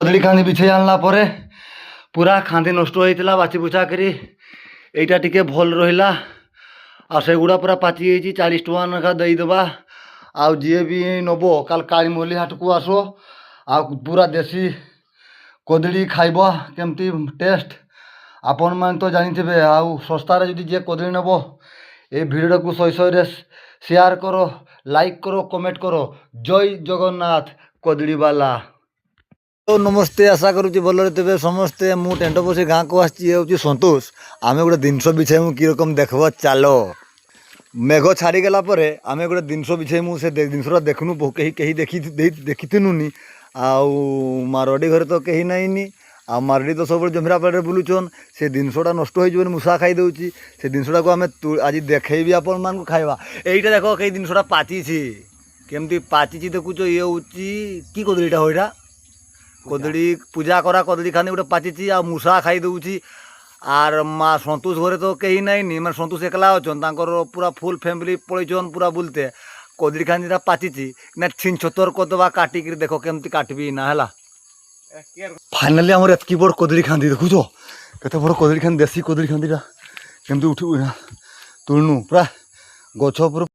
କଦଳୀ ଖାନ୍ଦି ବିଛେଇ ଆଣିଲା ପରେ ପୁରା ଖାନ୍ଦି ନଷ୍ଟ ହେଇଥିଲା ବାଛି ବୁଛା କରି এইটা টিকে ভাল রহিলা আর সেগুড়া পুরা পাচি যাইছি 40 টাকা লেখা দেইদেবা ଆଉ ଯିଏ ବି ନେବ କାଲି କାଳିମଲ୍ଲି ହାଟକୁ ଆସ ଆଉ ପୁରା ଦେଶୀ କଦଳୀ ଖାଇବ କେମିତି ଟେଷ୍ଟ ଆପଣମାନେ ତ ଜାଣିଥିବେ ଆଉ ଶସ୍ତାରେ ଯଦି ଯିଏ କଦଳୀ ନେବ এই ভিডিওটাକୁ ଶହେ ଶହେରେ ସେୟାର କର ଲାଇକ୍ କର କମେଣ୍ଟ କର ଜୟ ଜଗନ୍ନାଥ କଦଳୀବାଲା। तो नमस्ते आशा करुच्ची भलरे थे समस्ते मु टेंट बसी गाँव को आसी सतोष आम गोटे जिनस बिछेमु कि रकम देखब चल मेघ छाड़ीगला आम गोटे जिनस बिछेमु से जिनसा देखनु कहीं देखीनुनी आरडी घरे तो कहीं नाइनी आ मारडी तो सब जमीरा पाड़े बुलूचन से जिनसा नष्ट हो मूषा खाईदे से जिनसा को आम आज देखेबी आपण मान खाइबा यहीटा देख कई जिनसा पाची केमती पाची देखुच ये हूँ कि कदलीटा हो यहाँ कदली पूजा करा कदली खानी गोटे पाची आ मूषा खाई दूची आर माँ सतोष घरे तो कहीं नाइनी मैं सतोष एकला अच्छन पूरा फुल फैमिली पलैन पूरा बुलते कदली खानी पाची ना छिन छतर करदे काटिक देख केमती काटबी ना है फाइनाली आम एतकी बड़ कदली खांदी देखुच केते बड़ कदली खांदी देसी कदली खांदीटा केमती उठ तुलनु पूरा गछ